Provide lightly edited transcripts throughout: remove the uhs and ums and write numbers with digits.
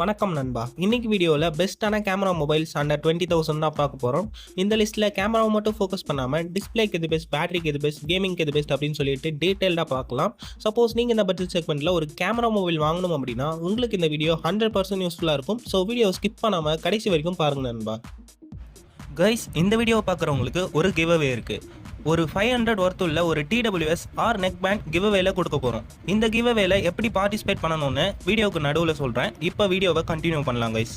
வணக்கம் நண்பா. இன்னைக்கு வீடியோவில் பெஸ்ட்டான கேமரா மொபைல்ஸ் அண்டர் 20,000 தான் பார்க்க போகிறோம். இந்த லிஸ்ட்டில் கேமராவை மட்டும் ஃபோக்கஸ் பண்ணாமல் டிஸ்பிளேக்கு எது பெஸ்ட், பேட்டரிக்கு எது பெஸ்ட், கேமிங்க்கு எது பெஸ்ட் அப்படின்னு சொல்லிட்டு டீட்டெயில்டாக பார்க்கலாம். சப்போஸ் நீங்கள் இந்த பட்ஜெட் செக்மெண்ட்டில் ஒரு கேமரா மொபைல் வாங்கணும் அப்படின்னா உங்களுக்கு இந்த வீடியோ 100% யூஸ்ஃபுல்லாக இருக்கும். ஸோ வீடியோ ஸ்கிப் பண்ணாமல் கடைசி வரைக்கும் பாருங்கள் நண்பா. கைஸ், இந்த வீடியோவை பார்க்குறவங்களுக்கு ஒரு கிவ் அவே இருக்குது. ஒரு 500 ஒர்த் உள்ள ஒரு TWS ஆர் நெக் பேண்ட் கிவ் அவேல கொடுக்க போகிறோம். இந்த கிவ் அவேல எப்படி பார்ட்டிசிபேட் பண்ணணும்னு வீடியோவுக்கு நடுவில் சொல்கிறேன். இப்போ வீடியோவை கண்டினியூ பண்ணலாம் கைஸ்.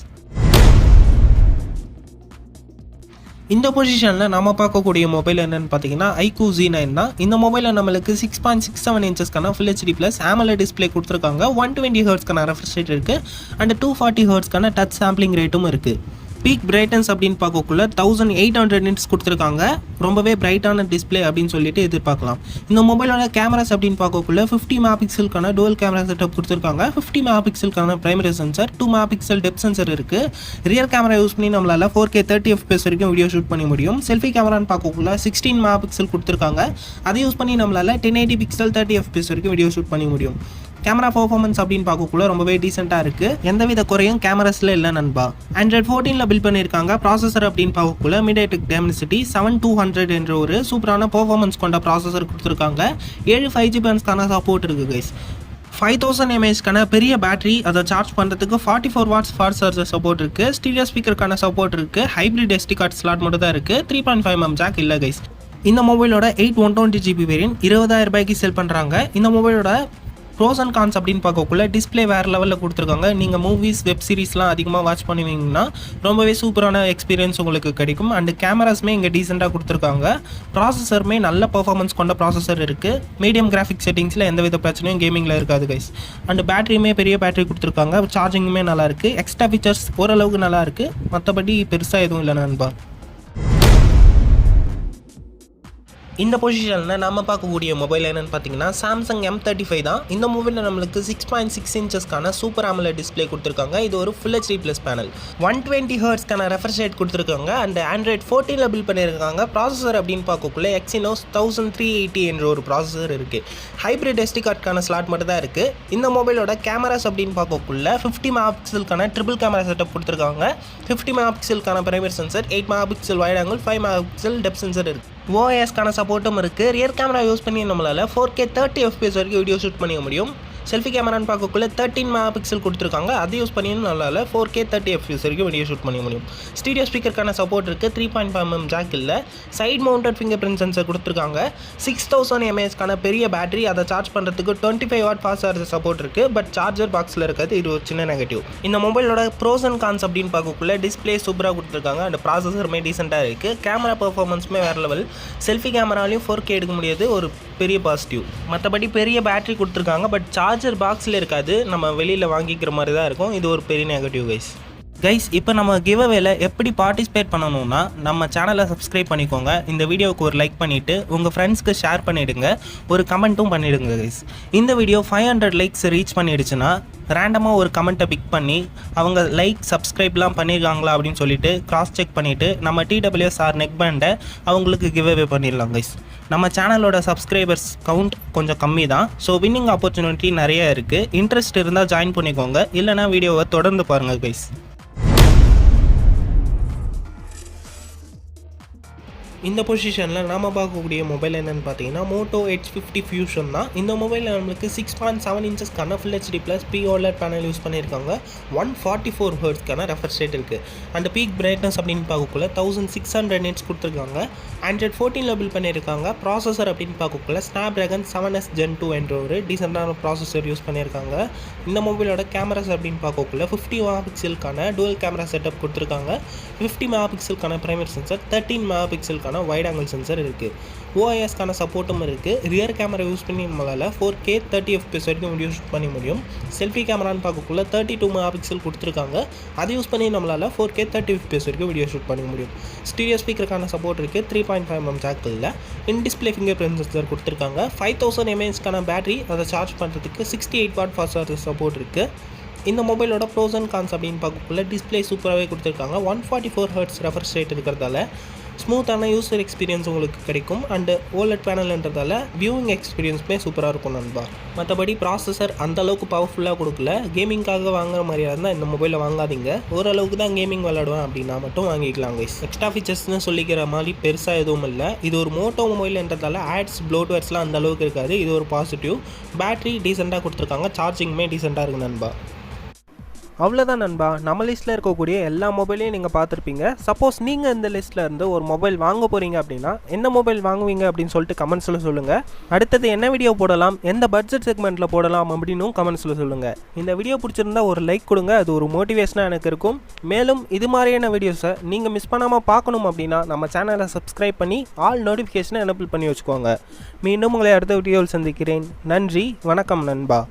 இந்த பொசிஷனில் நம்ம பார்க்கக்கூடிய மொபைல் என்னென்னு பார்த்தீங்கன்னா iQOO Z9 தான். இந்த மொபைலில் நம்மளுக்கு 6.67 இன்ச்சஸ்க்கான full HD plus AMOLED display கொடுத்துருக்காங்க. 120 ஹெர்ட்ஸ்க்கான ரெஃப்ரெஷ் ரேட் இருக்குது அண்ட் 240 ஹெர்ட்ஸ்க்கான டச் சாம்பிளிங் ரேட்டும் இருக்குது. பீக் பிரைட்னஸ் அப்படின்னு பார்க்கக்குள்ள 1800 நிட்ஸ் கொடுத்துருக்காங்க. ரொம்பவே பிரைட்டான டிஸ்பிளே அப்படின்னு சொல்லிட்டு எதிர்பார்க்கலாம். இந்த மொபைலோட கேமராஸ் அப்படின்னு பார்க்கக்குள்ள 50 மெகா பிக்சலுக்கான டுவல் கேமரா செட்டப் கொடுத்துருக்காங்க. 50 மெகா பிக்சலுக்கான primary sensor, 2 mega pixel depth sensor இருக்குது. ரியர் கேமரா யூஸ் பண்ணி நம்மளால 4K 30 FPS வரைக்கும் வீடியோ ஷூட் பண்ண முடியும். செல்ஃபி கேமரான்னு பார்க்கக்குள்ள 16 மெகா பிக்சல் கொடுத்துருக்காங்க. அதை யூஸ் பண்ணி நம்மளால 1080 பிக்சல் 30 FPS வரைக்கும் வீடியோ ஷூட் பண்ண முடியும். கேமரா பர்ஃபார்மன்ஸ் அப்படின்னு பார்க்கக்குள்ள ரொம்பவே டீசெண்டாக இருக்குது. எந்தவித குறையும் கேமராஸில் இல்லை நண்பா. Android 14 பில்ட் பண்ணியிருக்காங்க. ப்ராசஸர் அப்படின்னு பார்க்கக்குள்ள MediaTek Dimensity 7200 என்ற ஒரு சூப்பரான பர்ஃபார்மன்ஸ் கொண்ட ப்ராசஸர் கொடுத்துருக்காங்க. 7 5G பேண்ட்ஸ்க்கான சப்போர்ட் இருக்குது கைஸ். 5000 mAhக்கான பெரிய பேட்டரி, அதை சார்ஜ் பண்ணுறதுக்கு 44 வாட்ஸ் ஃபாஸ்ட் சார்ஜர் சப்போர்ட் இருக்குது. ஸ்டீரியோ ஸ்பீக்கருக்கான சப்போர்ட் இருக்குது. ஹைப்ரிட் SD கார்டு ஸ்லாட் மட்டும் தான் இருக்குது. 3.5mm ஜாக் இல்லை கைஸ். இந்த மொபைலோட 8 120GB வேரியன்ட் 20,000 ரூபாய்க்கு செல் பண்ணுறாங்க. இந்த மொபைலோட ப்ரோஸ் அண்ட் கான்ஸ் அப்படின்னு பார்க்கக்குள்ள டிஸ்பிளே வேறு லெவலில் கொடுத்துருக்காங்க. நீங்கள் மூவிஸ், வெப் சீரிஸ்லாம் அதிகமாக வாட்ச் பண்ணுவீங்கன்னா ரொம்பவே சூப்பரான எக்ஸ்பீரியன்ஸ் உங்களுக்கு கிடைக்கும். அண்டு கேமராஸுமே இங்கே டீசெண்டாக கொடுத்துருக்காங்க. ப்ராசஸருமே நல்ல பர்ஃபார்மன்ஸ் கொண்ட ப்ராசஸர் இருக்குது. மீடியம் கிராஃபிக் செட்டிங்ஸில் எந்தவித பிரச்சனையும் கேமிங்கில் இருக்காது கைஸ். அண்டு பேட்டரியுமே பெரிய பேட்டரி கொடுத்துருக்காங்க. சார்ஜிங்குமே நல்லாயிருக்கு. எக்ஸ்ட்ரா ஃபீச்சர்ஸ் ஓரளவுக்கு நல்லாயிருக்கு. மற்றபடி பெருசாக எதுவும் இல்லை நண்பா. இந்த பொசிஷனில் நம்ம பார்க்கக்கூடிய மொபைல் என்னென்னு பார்த்தீங்கன்னா Samsung M35 தான். இந்த மொபைலில் நம்மளுக்கு 6.6 இன்ச்சஸ்க்கான சூப்பர் AMOLED டிஸ்பிளே கொடுத்துருக்காங்க. இது ஒரு ஃபுல் HD ப்ளஸ் பேனல். 120 ஹெர்ட்ஸ்க்கான ரெஃப்ரெஷ் ரேட் கொடுத்துருக்காங்க. அண்ட் Android 14 பில்ட் பண்ணியிருக்காங்க. ப்ராசஸர் அப்படின்னு பார்க்கக்குள்ள Exynos 1380 என்ற ஒரு ப்ராசஸர் இருக்குது. ஹைப்ரிட் SD கார்டுக்கான ஸ்லாட் மட்டும் தான் இருக்குது. இந்த மொபைலோட கேமராஸ் அப்படின்னு பார்க்கக்குள்ள 50 மெகா பிக்சலுக்கான ட்ரிபிள் கேமரா செட்டப் கொடுத்துருக்காங்க. 50 மெகா பிக்சலுக்கான primary sensor, 8 mega pixel wide angle, 5 mega pixel depth sensor இருக்குது. OISக்கான சப்போர்ட்டும் இருக்குது. ரியர் கேமரா யூஸ் பண்ணி நம்மளால் 4K 30 FPS வரைக்கும் வீடியோ ஷூட் பண்ணிக்க முடியும். செல்ஃபி கேமரான்னு பார்க்கக்குள்ள 13 மெகா பிக்சல் கொடுத்துருக்காங்க. அதை யூஸ் பண்ணி நம்மளால் 4K 30 FPS வரைக்கும் வீடியோ ஷூட் பண்ணிக்க முடியும். ஸ்டீரியோ ஸ்பீக்கருக்கான சப்போர்ட் இருக்குது. 3.5mm ஜாக் இல்லை. Side mounted fingerprint sensor கொடுத்துருக்காங்க. 6000 mAhக்கான பெரிய பேட்டரி, அதை சார்ஜ் பண்ணுறதுக்கு 25 வாட் ஃபாஸ்ட் சார்ஜர் சப்போர்ட் இருக்குது. பட் சார்ஜர் பாக்ஸில் இருக்கிறது இது ஒரு சின்ன நெகட்டிவ். இந்த மொபைலோட ப்ரோஸ் அண்ட் கான்ஸ் அப்படின்னு பார்க்கக்குள்ள டிஸ்பிளே சூப்பராக கொடுத்துருக்காங்க. அண்ட் ப்ராசஸருமே டீசெண்டாக இருக்குது. கேமரா பர்ஃபார்மன்ஸுமே வேறு லெவல். செல்ஃபி கேமராலையும் 4K எடுக்க முடியாது, ஒரு பெரிய பாசிட்டிவ். மற்றபடி பெரிய பேட்டரி கொடுத்துருக்காங்க. பட் சார்ஜர் பாக்ஸில் இருக்காது, நம்ம வெளியில் வாங்கிக்கிற மாதிரி தான் இருக்கும். இது ஒரு பெரிய நெகட்டிவ் கைஸ். இப்போ நம்ம கிவ் அவேல எப்படி பார்ட்டிசிபேட் பண்ணணும்னா நம்ம சேனலை சப்ஸ்கிரைப் பண்ணிக்கோங்க. இந்த வீடியோவுக்கு ஒரு லைக் பண்ணிவிட்டு உங்கள் ஃப்ரெண்ட்ஸ்க்கு ஷேர் பண்ணிவிடுங்க. ஒரு கமெண்ட்டும் பண்ணிவிடுங்க கைஸ். இந்த வீடியோ 500 லைக்ஸ் ரீச் பண்ணிடுச்சுன்னா ரேண்டமாக ஒரு கமெண்ட்டை பிக் பண்ணி அவங்க லைக், சப்ஸ்கிரைப்லாம் பண்ணியிருக்காங்களா அப்படின்னு சொல்லிட்டு கிராஸ் செக் பண்ணிவிட்டு நம்ம TWS ஆர் நெக் பேண்டை அவங்களுக்கு கிவ் அவே பண்ணிடலாம் கைஸ். நம்ம சேனலோட சப்ஸ்கிரைபர்ஸ் கவுண்ட் கொஞ்சம் கம்மி தான். ஸோ வின்னிங் ஆப்பர்ச்சுனிட்டி நிறைய இருக்குது. இன்ட்ரெஸ்ட் இருந்தால் ஜாயின் பண்ணிக்கோங்க. இல்லைனா வீடியோவை தொடர்ந்து பாருங்கள் கைஸ். இந்த பொசிஷனில் நாம் பார்க்கக்கூடிய மொபைல் என்னென்னு பார்த்தீங்கன்னா Moto H50 Fusion தான். இந்த மொபைலில் நம்மளுக்கு 6.7 இன்ச்சஸ்க்கான full HD plus OLED panel use பண்ணியிருக்காங்க. 144 ஹெர்ட்ஸ்க்கான ரெஃப்ரெஷ் ரேட் இருக்குது. அண்ட் பீக் பிரைட்னஸ் அப்படின்னு பார்க்கக்குள்ள 1600 நிட்ஸ் கொடுத்துருக்காங்க. Android 14 பில்ட் பண்ணியிருக்காங்க. ப்ராசஸர் அப்படின்னு பார்க்கக்குள்ள Snapdragon 7S Gen 2 என்ற ஒரு டீசெண்டான ப்ராசஸர் யூஸ் பண்ணியிருக்காங்க. இந்த மொபைலோட கேமராஸ் அப்படின்னு பார்க்கக்குள்ள 50 மெகா பிக்சலுக்கான டுவல் கேமரா செட்டப் கொடுத்துருக்காங்க. 50 மெகா பிக்சலுக்கான பிரைமரி சென்சர், 13 மெகா பிக்சலுக்கான வைட் ஆங்கிள் சென்சர் இருக்குது. OISக்கான சப்போர்ட்டும் இருக்குது. ரியர் கேமரா யூஸ் பண்ணி நம்மளால் 4K 30 FPS வரைக்கும் வீடியோ ஷூட் பண்ண முடியும். செல்ஃபி கேமரான்னு பார்க்கக்குள்ள 32 மெகா பிக்சல் கொடுத்துருக்காங்க. அதை யூஸ் பண்ணி நம்மளால் 4K 30 FPS வரைக்கும் வீடியோ ஷூட் பண்ண முடியும். ஸ்டீரியோ ஸ்பீக்கருக்கான சப்போர்ட் இருக்குது. 3.5mm ஜாக் இல்லை. In display finger print sensor கொடுத்துருக்காங்க. 5000 mAhக்கான பேட்டரி, அதை சார்ஜ் பண்ணுறதுக்கு 68 வாட் ஃபாஸ்ட் சார்ஜர் சப்போர்ட் இருக்குது. இந்த மொபைலோட ப்ரோஸ் அண்ட் கான்ஸ் அப்படின்னு பார்க்கக்குள்ள டிஸ்பிளே சூப்பராகவே கொடுத்துருக்காங்க. 144 ஹெர்ட்ஸ் ரெஃப்ரெஷ் ரேட் இருக்கிறதால ஸ்மூத்தான யூசர் எக்ஸ்பீரியன்ஸ் உங்களுக்கு கிடைக்கும். அண்டு ஓலட் பேனல்ன்றதால வியூவிங் எக்ஸ்பீரியன்ஸுமே சூப்பராக இருக்கும் நண்பா. மற்றபடி ப்ராசஸர் அந்தளவுக்கு பவர்ஃபுல்லாக கொடுக்கல. கேமிங்காக வாங்குற மாதிரியாக இருந்தால் இந்த மொபைலை வாங்காதீங்க. ஓரளவுக்கு தான் கேமிங் விளையாடுவேன் அப்படின்னா மட்டும் வாங்கிக்கலாம் கைஸ். எக்ஸ்ட்ரா ஃபீச்சர்ஸ்னு சொல்லிக்கிற மாதிரி பெருசாக எதுவும் இல்லை. இது ஒரு மோட்டோ மொபைல்ன்றதால ஆட்ஸ் ப்ளோட்வேர்ஸ்லாம் அந்த அளவுக்கு இருக்காது. இது ஒரு பாசிட்டிவ். பேட்டரி டீசெண்டாக கொடுத்துருக்காங்க. சார்ஜிங்குமே டீசெண்டாக இருக்குது நண்பா. அவ்வளோதான் நண்பா. நம்ம லிஸ்ட்டில் இருக்கக்கூடிய எல்லா மொபைலையும் நீங்கள் பார்த்துருப்பீங்க. சப்போஸ் நீங்கள் இந்த லிஸ்ட்டில் இருந்து ஒரு மொபைல் வாங்க போகிறீங்க அப்படின்னா என்ன மொபைல் வாங்குவீங்க அப்படின்னு சொல்லிட்டு கமெண்ட்ஸில் சொல்லுங்கள். அடுத்தது என்ன வீடியோ போடலாம், எந்த பட்ஜெட் செக்மெண்ட்டில் போடலாம் அப்படின்னும் கமெண்ட்ஸில் சொல்லுங்கள். இந்த வீடியோ பிடிச்சிருந்தா ஒரு லைக் கொடுங்க. அது ஒரு மோட்டிவேஷனாக எனக்கு இருக்கும். மேலும் இது மாதிரியான வீடியோஸை நீங்கள் மிஸ் பண்ணாமல் பார்க்கணும் அப்படின்னா நம்ம சேனலை சப்ஸ்கிரைப் பண்ணி ஆல் நோட்டிஃபிகேஷனை எனபிள் பண்ணி வச்சுக்கோங்க. மீண்டும் உங்களை அடுத்த வீடியோவில் சந்திக்கிறேன். நன்றி, வணக்கம் நண்பா.